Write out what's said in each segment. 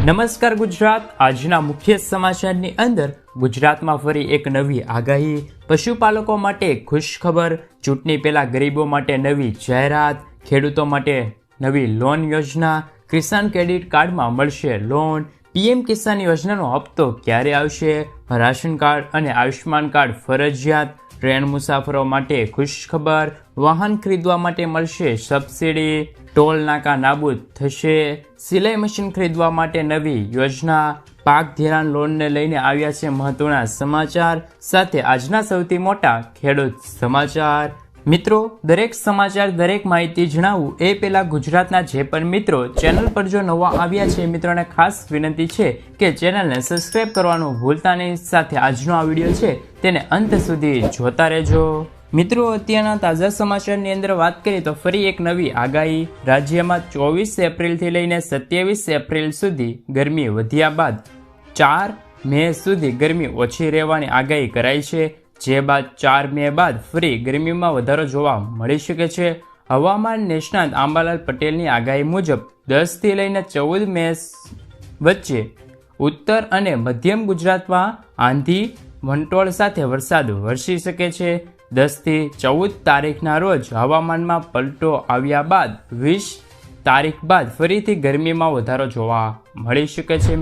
નમસ્કાર ગુજરાત। આજના મુખ્ય સમાચારની અંદર ગુજરાતમાં ફરી એક નવી આગાહી, પશુપાલકો માટે ખુશખબર, ચૂંટણી પહેલા ગરીબો માટે નવી જાહેરાત, ખેડૂતો માટે નવી લોન યોજના, કિસાન ક્રેડિટ કાર્ડમાં મળશે લોન, પીએમ કિસાન યોજનાનો હપ્તો ક્યારે આવશે, રાશન કાર્ડ અને આયુષ્માન કાર્ડ ફરજિયાત, ટ્રેન મુસાફરો માટે ખુશખબર, વાહન ખરીદવા માટે મળશે સબસિડી, ટોલ નાકા નાબૂદ થશે, સિલાઈ મશીન ખરીદવા માટે નવી યોજના, પાક ધિરાણ લોનને લઈને આવ્યા છે મહત્વના સમાચાર, સાથે આજના સૌથી મોટા ખેડૂત સમાચાર। મિત્રો, દરેક સમાચાર, દરેક માહિતી જણાવું એ પહેલા ગુજરાતના જે પણ મિત્રો ચેનલ પર જો નવા આવ્યા છે મિત્રોને ખાસ વિનંતી છે કે ચેનલને સબસ્ક્રાઇબ કરવાનું ભૂલતા નહીં, સાથે આજનો આ વિડીયો છે તેને અંત સુધી જોતા રહેજો। મિત્રો, અત્યારના તાજા સમાચારની અંદર વાત કરીએ તો ફરી એક નવી આગાહી, રાજ્યમાં 24 એપ્રિલથી લઈને 27 એપ્રિલ સુધી ગરમી વધ્યા બાદ 4 મે સુધી ગરમી ઓછી રહેવાની આગાહી કરાઈ છે, જે બાદ 4 મે બાદ ફરી ગરમીમાં વધારો જોવા મળી શકે છે। હવામાન નિષ્ણાત અંબાલાલ પટેલની આગાહી મુજબ 10 થી લઈને 14 મે વચ્ચે ઉત્તર અને મધ્યમ ગુજરાતમાં આંધી વંટોળ સાથે વરસાદ વરસી શકે છે। 10 થી 14 તારીખના રોજ હવામાનમાં પલટો આવ્યા બાદ 20 તારીખ બાદ ફરીથી ગરમીમાં વધારો જોવા મળી શકે છે।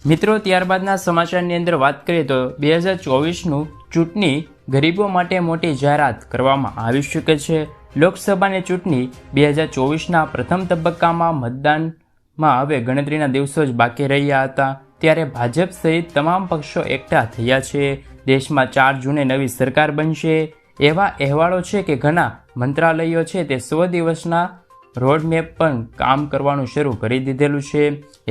મિત્રો, ત્યારબાદના સમાચારની અંદર વાત કરીએ તો 2024નું ચૂંટણી ગરીબો માટે મોટી જાહેરાત કરવામાં આવી શકે છે। લોકસભાની ચૂંટણી 2024ના પ્રથમ તબક્કામાં મતદાનમાં હવે ગણતરીના દિવસો જ બાકી રહ્યા હતા, ત્યારે ભાજપ સહિત તમામ પક્ષો એકઠા થયા છે। દેશમાં 4 જૂને નવી સરકાર બનશે એવા અહેવાલો છે કે ઘણા મંત્રાલયો છે તે 100 દિવસના રોડમેપ પણ કામ કરવાનું શરૂ કરી દીધેલું છે।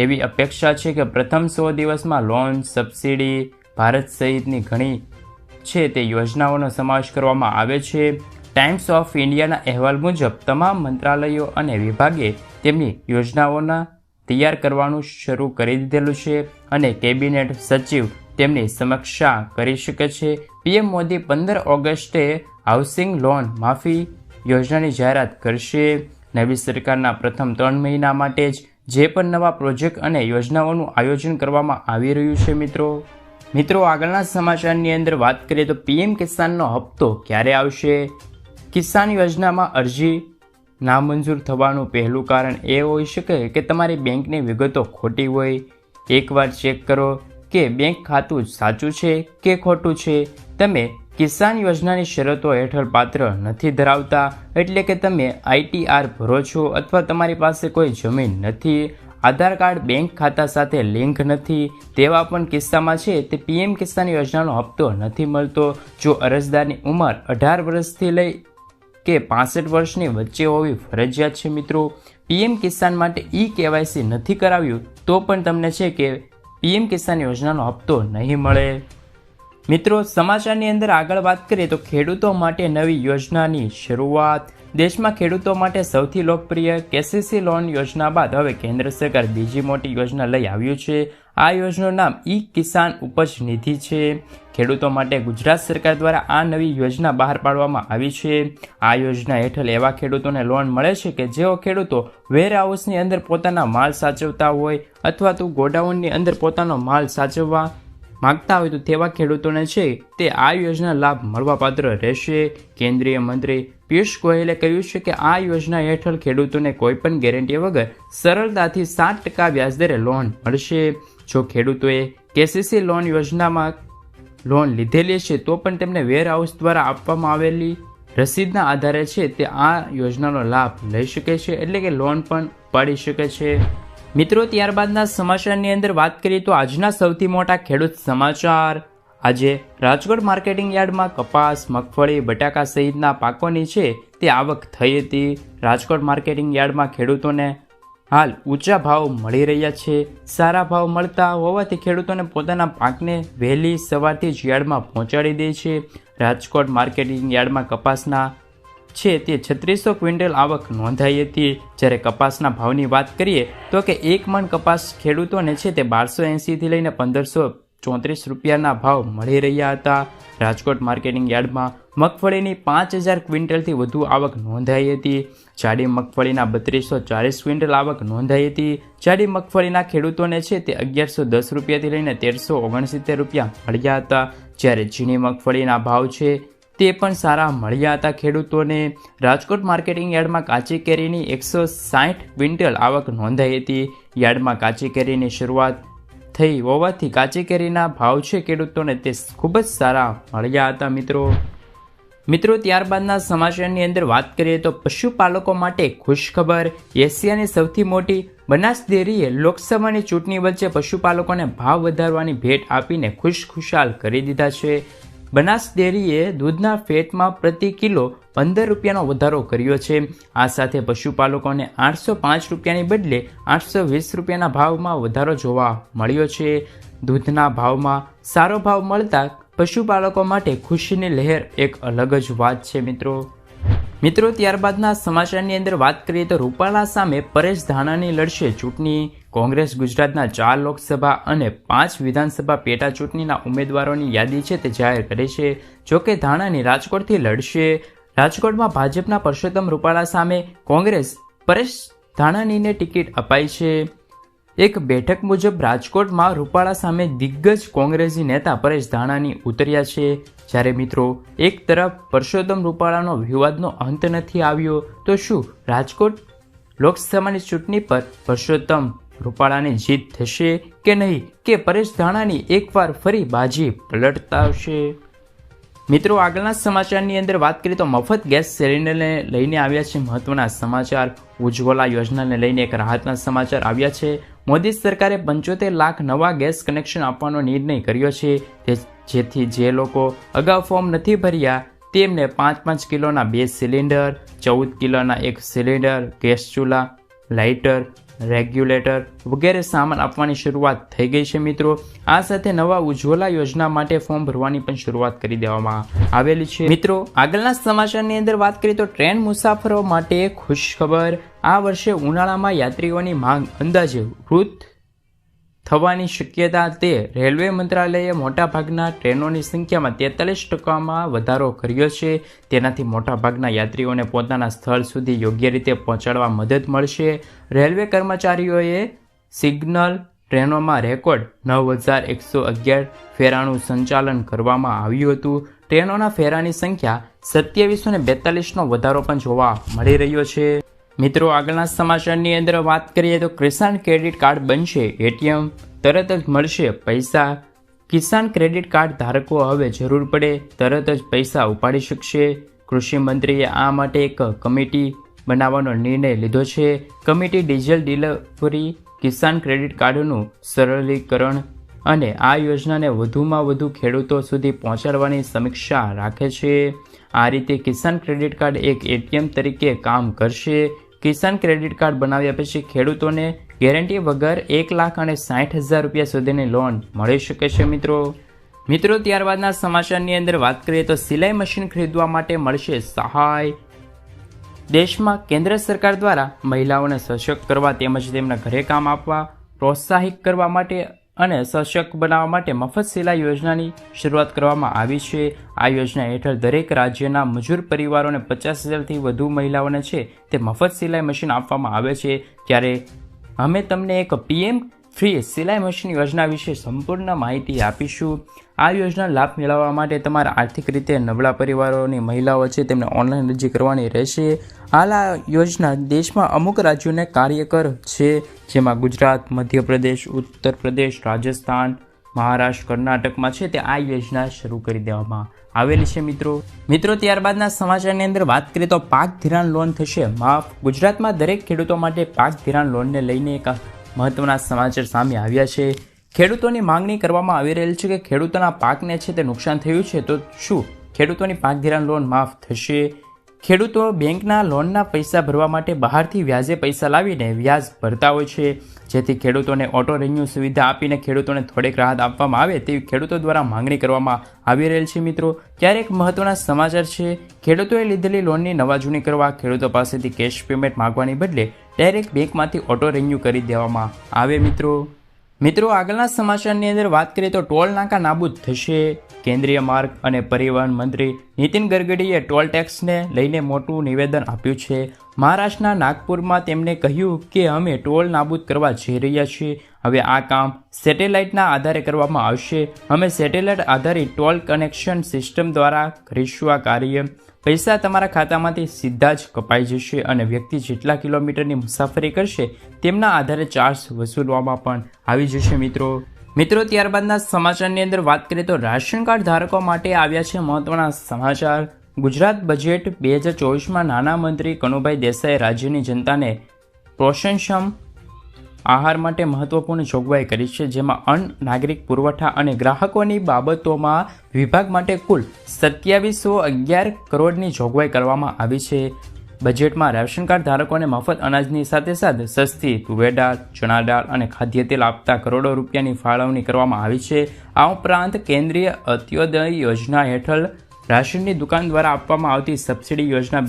એવી અપેક્ષા છે કે પ્રથમ 100 દિવસમાં લોન, સબસિડી, ભારત સહિતની ઘણી છે તે યોજનાઓનો સમાવેશ કરવામાં આવે છે। ટાઈમ્સ ઓફ ઇન્ડિયાના અહેવાલ મુજબ તમામ મંત્રાલયો અને વિભાગે તેમની યોજનાઓના તૈયાર કરવાનું શરૂ કરી દીધેલું છે અને કેબિનેટ સચિવ તેમની સમીક્ષા કરી શકે છે। પીએમ મોદી 15 ઓગસ્ટે હાઉસિંગ લોન માફી યોજનાની જાહેરાત કરશે। નવી સરકારના પ્રથમ 3 મહિના માટે જ જે પણ નવા પ્રોજેક્ટ અને યોજનાઓનું આયોજન કરવામાં આવી રહ્યું છે। મિત્રો, આગળના સમાચારની અંદર વાત કરીએ તો પીએમ કિસાનનો હપ્તો ક્યારે આવશે? કિસાન યોજનામાં અરજી નામંજૂર થવાનું પહેલું કારણ એ હોઈ શકે કે તમારી બેંકની વિગતો ખોટી હોય। એકવાર ચેક કરો કે બેંક ખાતું સાચું છે કે ખોટું છે। તમે કિસાન યોજનાની શરતો હેઠળ પાત્ર નથી ધરાવતા, એટલે કે તમે ITR ભરો છો અથવા તમારી પાસે કોઈ જમીન નથી, આધાર કાર્ડ બેંક ખાતા સાથે લિંક નથી, તેવા પણ કિસ્સામાં છે તે પીએમ કિસાન યોજનાનો હપ્તો નથી મળતો। જો અરજદારની ઉંમર 18 વર્ષથી લઈ કે 65 વર્ષની વચ્ચે હોવી ફરજિયાત છે। મિત્રો, પીએમ કિસાન માટે KYC નથી કરાવ્યું તો પણ તમને છે કે પીએમ કિસાન યોજનાનો હપ્તો નહીં મળે। મિત્રો, સમાચારની અંદર આગળ વાત કરીએ તો ખેડૂતો માટે નવી યોજનાની શરૂઆત। દેશમાં ખેડૂતો માટે સૌથી લોકપ્રિય KCC લોન યોજના બાદ હવે કેન્દ્ર સરકાર બીજી મોટી યોજના લઈ આવ્યું છે। આ યોજનાનું નામ કિસાન ઉપજ નિધિ છે। ખેડૂતો માટે ગુજરાત સરકાર દ્વારા આ નવી યોજના બહાર પાડવામાં આવી છે। આ યોજના હેઠળ એવા ખેડૂતોને લોન મળે છે કે જેઓ ખેડૂતો વેરહાઉસની અંદર પોતાના માલ સાચવતા હોય અથવા તો ગોડાઉનની અંદર પોતાનો માલ સાચવવા માંગતા હોય તો તેવા ખેડૂતોને છે તે આ યોજના લાભ મળવાપાત્ર રહેશે। કેન્દ્રીય મંત્રી પિયુષ ગોયલે કહ્યું છે કે આ યોજના હેઠળ ખેડૂતોને કોઈપણ ગેરંટી વગર સરળતાથી 7% વ્યાજદરે લોન મળશે। જો ખેડૂતોએ KCC લોન યોજનામાં લોન લીધેલી છે તો પણ તેમને વેરહાઉસ દ્વારા આપવામાં આવેલી રસીદના આધારે છે તે આ યોજનાનો લાભ લઈ શકે છે, એટલે કે લોન પણ પાડી શકે છે। મિત્રો, ત્યારબાદના સમાચારની અંદર વાત કરીએ તો આજના સૌથી મોટા ખેડૂત સમાચાર। આજે રાજકોટ માર્કેટિંગ યાર્ડમાં કપાસ, મગફળી, બટાકા સહિતના પાકોની છે તે આવક થઈ હતી। રાજકોટ માર્કેટિંગ યાર્ડમાં ખેડૂતોને હાલ ઊંચા ભાવ મળી રહ્યા છે। સારા ભાવ મળતા હોવાથી ખેડૂતોને પોતાના પાકને વહેલી સવારથી જ યાર્ડમાં પહોંચાડી દે છે। રાજકોટ માર્કેટિંગ યાર્ડમાં કપાસના છે તે 3600 ક્વિન્ટલ આવક નોંધાઈ હતી। જ્યારે કપાસના ભાવની વાત કરીએ તો કે 1 મણ કપાસ ખેડૂતોને છે તે 1280 થી લઈને 1534 રૂપિયાના ભાવ મળી રહ્યા હતા। રાજકોટ માર્કેટિંગ યાર્ડમાં મગફળીની 5000 ક્વિન્ટલથી વધુ આવક નોંધાઈ હતી. જાડી મગફળીના 3240 ક્વિન્ટલ આવક નોંધાઈ હતી. જાડી મગફળીના ખેડૂતોને છે તે 1110 રૂપિયાથી લઈને 1369 રૂપિયા મળ્યા હતા. જ્યારે ઝીણી મગફળીના ભાવ છે તે પણ સારા મળ્યા હતા ખેડૂતોને. રાજકોટ માર્કેટિંગ યાર્ડમાં કાચી કેરીની 160 ક્વિન્ટલ આવક નોંધાઈ હતી. યાર્ડમાં કાચી કેરીની શરૂઆત થઈ હોવાથી કાચી કેરીના ભાવ છે ખેડૂતોને તે ખૂબ જ સારા મળ્યા હતા. મિત્રો ત્યારબાદના સમાચારની અંદર વાત કરીએ તો પશુપાલકો માટે ખુશખબર. એશિયાની સૌથી મોટી બનાસ ડેરીએ લોકસભાની ચૂંટણી વચ્ચે પશુપાલકોને ભાવ વધારવાની ભેટ આપીને ખુશખુશાલ કરી દીધા છે. બનાસ ડેરીએ દૂધના ફેટમાં પ્રતિ કિલો 15 રૂપિયાનો વધારો કર્યો છે. આ સાથે પશુપાલકોને 805 રૂપિયાની બદલે 820 રૂપિયાના ભાવમાં વધારો જોવા મળ્યો છે. દૂધના ભાવમાં સારો ભાવ મળતા પશુપાલકો માટે ખુશીની લહેર એક અલગ જ વાત છે. મિત્રો ત્યારબાદના સમાચારની અંદર વાત કરીએ તો રૂપાલા સામે પરેશ ધાનાણી લડશે ચૂંટણી. કોંગ્રેસ ગુજરાતના 4 લોકસભા અને 5 વિધાનસભા પેટા ચૂંટણીના ઉમેદવારોની યાદી છે તે જાહેર કરી છે. જોકે ધાનાણી રાજકોટથી લડશે. રાજકોટમાં ભાજપના પરસોત્તમ રૂપાલા સામે કોંગ્રેસ પરેશ ધાનાણીને ટિકિટ અપાઈ છે. એક બેઠક મુજબ રાજકોટમાં રૂપાલા સામે દિગ્ગજ કોંગ્રેસી નેતા પરેશ ધાનાણી ઉતર્યા છે. જ્યારે મિત્રો એક તરફ પરસોત્તમ રૂપાલાનો વિવાદનો અંત નથી આવ્યો તો શું રાજકોટ લોકસભાની ચૂંટણી પર પરસોત્તમ રૂપાલાની જીત થશે કે નહીં, કે પરેશ ધાનાણી એકવાર ફરી બાજી પલટાવશે? મિત્રો આગળના સમાચારની અંદર વાત કરીએ તો મફત ગેસ સિલિન્ડરને લઈને આવ્યા છે મહત્વના સમાચાર. ઉજ્જવલા યોજનાને લઈને એક રાહતના સમાચાર આવ્યા છે. મોદી સરકારે 75 લાખ નવા ગેસ કનેક્શન આપવાનો નિર્ણય કર્યો છે. જેથી જે લોકો અગાઉ ફોર્મ નથી ભર્યા તેમને 5-5 કિલોના 2 સિલિન્ડર, 14 કિલોના 1 સિલિન્ડર, ગેસ ચૂલા, લાઇટર, રેગ્યુલેટર વગેરે સામાન આપવાની શરૂઆત થઈ ગઈ છે. મિત્રો આ સાથે નવા ઉજ્જવલા યોજના માટે ફોર્મ ભરવાની પણ શરૂઆત કરી દેવામાં આવેલી છે. મિત્રો આગળના સમાચારની અંદર વાત કરીએ તો ટ્રેન મુસાફરો માટે ખુશખબર. આ વર્ષે ઉનાળામાં યાત્રીઓની માંગ અંદાજે વૃદ્ધ થવાની શક્યતા તે રેલવે મંત્રાલયે મોટાભાગના ટ્રેનોની સંખ્યામાં 43% વધારો કર્યો છે. તેનાથી મોટાભાગના યાત્રીઓને પોતાના સ્થળ સુધી યોગ્ય રીતે પહોંચાડવા મદદ મળશે. રેલવે કર્મચારીઓએ સિગ્નલ ટ્રેનોમાં રેકોર્ડ 9111 ફેરાનું સંચાલન કરવામાં આવ્યું હતું. ટ્રેનોના ફેરાની સંખ્યા 2742નો વધારો પણ જોવા મળી રહ્યો છે. મિત્રો આગળના સમાચારની અંદર વાત કરીએ તો કિસાન ક્રેડિટ કાર્ડ બનશે એટીએમ, તરત જ મળશે પૈસા. કિસાન ક્રેડિટ કાર્ડ ધારકો હવે જરૂર પડે તરત જ પૈસા ઉપાડી શકશે. કૃષિ મંત્રીએ આ માટે એક કમિટી બનાવવાનો નિર્ણય લીધો છે. કમિટી ડિજિટલ ડિલિવરી, કિસાન ક્રેડિટ કાર્ડનું સરળીકરણ અને આ યોજનાને વધુમાં વધુ ખેડૂતો સુધી પહોંચાડવાની સમીક્ષા રાખે છે. આ રીતે કિસાન ક્રેડિટ કાર્ડ એક એટીએમ તરીકે કામ કરશે. કિસાન ક્રેડિટ કાર્ડ બનાવ્યા પછી ખેડૂતોને ગેરંટી વગર 1,60,000 રૂપિયા સુધીની લોન મળી શકે છે. મિત્રો ત્યારબાદના સમાચારની અંદર વાત કરીએ તો સિલાઈ મશીન ખરીદવા માટે મળશે સહાય. દેશમાં કેન્દ્ર સરકાર દ્વારા મહિલાઓને સશક્ત કરવા તેમજ તેમના ઘરે કામ આપવા પ્રોત્સાહિત કરવા માટે અને સશક્ત બનાવવા માટે મફત સિલાઈ યોજનાની શરૂઆત કરવામાં આવી છે. આ યોજના હેઠળ દરેક રાજ્યના મજૂર પરિવારોને 50,000થી વધુ મહિલાઓને છે તે મફત સિલાઈ મશીન આપવામાં આવે છે. ત્યારે અમે તમને એક PM ફ્રી સિલાઈ મશીન યોજના વિશે સંપૂર્ણ માહિતી આપીશું. આ યોજના લાભ મેળવવા માટે તમારા આર્થિક રીતે નબળા પરિવારોની મહિલાઓ છે તેમને ઓનલાઈન અરજી કરવાની રહેશે. હાલ આ યોજના દેશમાં અમુક રાજ્યોને કાર્યકર છે, જેમાં ગુજરાત, મધ્યપ્રદેશ, ઉત્તર પ્રદેશ, રાજસ્થાન, મહારાષ્ટ્ર, કર્ણાટકમાં છે તે આ યોજના શરૂ કરી દેવામાં આવેલી છે. મિત્રો ત્યારબાદના સમાચારની અંદર વાત કરીએ તો પાક ધિરાણ લોન થશે માફ. ગુજરાતમાં દરેક ખેડૂતો માટે પાક ધિરાણ લોનને લઈને એક મહત્વના સમાચાર સામે આવ્યા છે. ખેડૂતોની માંગણી કરવામાં આવી રહેલ છે કે ખેડૂતોના પાકને છે તે નુકસાન થયું છે તો શું ખેડૂતોની પાક ધિરાણ લોન માફ થશે? ખેડૂતો બેંકના લોનના પૈસા ભરવા માટે બહારથી વ્યાજે પૈસા લાવીને વ્યાજ ભરતા હોય છે. જેથી ખેડૂતોને ઓટો રિન્યુ સુવિધા આપીને ખેડૂતોને થોડીક રાહત આપવામાં આવે તેવી ખેડૂતો દ્વારા માંગણી કરવામાં આવી રહેલ છે. મિત્રો ત્યારે એક મહત્વના સમાચાર છે. ખેડૂતોએ લીધેલી લોનની નવાજૂની કરવા ખેડૂતો પાસેથી કેશ પેમેન્ટ માંગવાની બદલે ડાયરેક્ટ બેંકમાંથી ઓટો રિન્યુ કરી દેવામાં આવે. મિત્રો આગળના સમાચારની અંદર વાત કરીએ તો ટોલ નાકા નાબૂદ થશે. કેન્દ્રીય માર્ગ અને પરિવહન મંત્રી નીતિન ગડકરીએ ટોલ ટેક્સને લઈને મોટું નિવેદન આપ્યું છે. મહારાષ્ટ્રના નાગપુરમાં તેમણે કહ્યું કે અમે ટોલ નાબૂદ કરવા જઈ રહ્યા છીએ. હવે આ કામ સેટેલાઇટના આધારે કરવામાં આવશે. અમે સેટેલાઇટ આધારિત ટોલ કનેક્શન સિસ્ટમ દ્વારા કરીશું આ કાર્ય. પૈસા તમારા ખાતામાંથી સીધા જ કપાઈ જશે અને વ્યક્તિ જેટલા કિલોમીટરની મુસાફરી કરશે તેમના આધારે ચાર્જ વસૂલવામાં પણ આવી જશે. મિત્રો ત્યારબાદના સમાચારની અંદર વાત કરીએ તો રાશન કાર્ડ ધારકો માટે આવ્યા છે મહત્વના સમાચાર. ગુજરાત બજેટ 2024માં નાણાં મંત્રી કનુભાઈ દેસાઈએ રાજ્યની જનતાને પોષણક્ષમ આહાર માટે મહત્વપૂર્ણ જોગવાઈ કરી છે, જેમાં અન્ન, નાગરિક પુરવઠા અને ગ્રાહકોની બાબતોમાં વિભાગ માટે કુલ 2711 કરોડની જોગવાઈ કરવામાં આવી છે. બજેટમાં રેશન કાર્ડ ધારકોને મફત અનાજની સાથે સાથે સસ્તી તુવેર દાળ, ચણા દાળ અને ખાદ્ય તેલ આપતા કરોડો રૂપિયાની ફાળવણી કરવામાં આવી છે. આ ઉપરાંત કેન્દ્રીય અંત્યોદય યોજના હેઠળ રાશનની દુકાન દ્વારા આપવામાં આવતી સબસિડી યોજના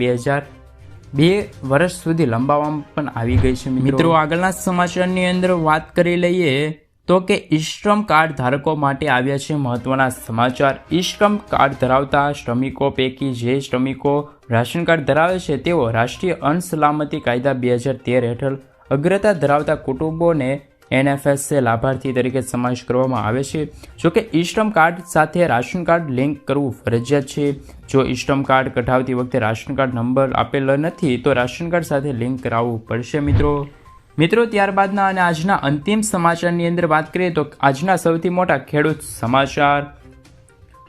2 વર્ષ સુધી લંબાવવામાં પણ આવી ગઈ છે. મિત્રો આગળના સમાચારની અંદર વાત કરી લઈએ તો કે ઈ-શ્રમ કાર્ડ ધારકો માટે આવ્યા છે મહત્વના સમાચાર. ઈ-શ્રમ કાર્ડ ધરાવતા શ્રમિકો પૈકી જે શ્રમિકો રાશન કાર્ડ ધરાવે છે તેઓ રાષ્ટ્રીય અન્ન સલામતી કાયદા 2013 હેઠળ અગ્રતા ધરાવતા કુટુંબોને NFSA લાભાર્થી તરીકે સમાવેશ કરવામાં આવે છે. જોકે ઈ-શ્રમ કાર્ડ સાથે રાશન કાર્ડ લિંક કરવું ફરજિયાત છે. જો ઈ-શ્રમ કાર્ડ કઢાવતી વખતે રાશન કાર્ડ નંબર આપેલો નથી તો રાશન કાર્ડ સાથે લિંક કરાવવું પડશે. મિત્રો ત્યારબાદના અને આજના અંતિમ સમાચારની અંદર વાત કરીએ તો આજના સૌથી મોટા ખેડૂત સમાચાર.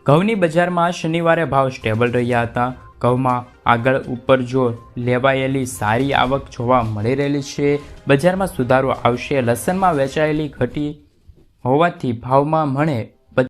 ઘઉંની બજારમાં શનિવારે ભાવ સ્ટેબલ રહ્યા હતા. ઘઉંમાં આગળ ઉપર જો લેવાયેલી સારી આવક જોવા મળી રહેલી છે. બજારમાં સુધારો આવશે. લસણમાં વેચાયેલી ઘટી હોવાથી ભાવમાં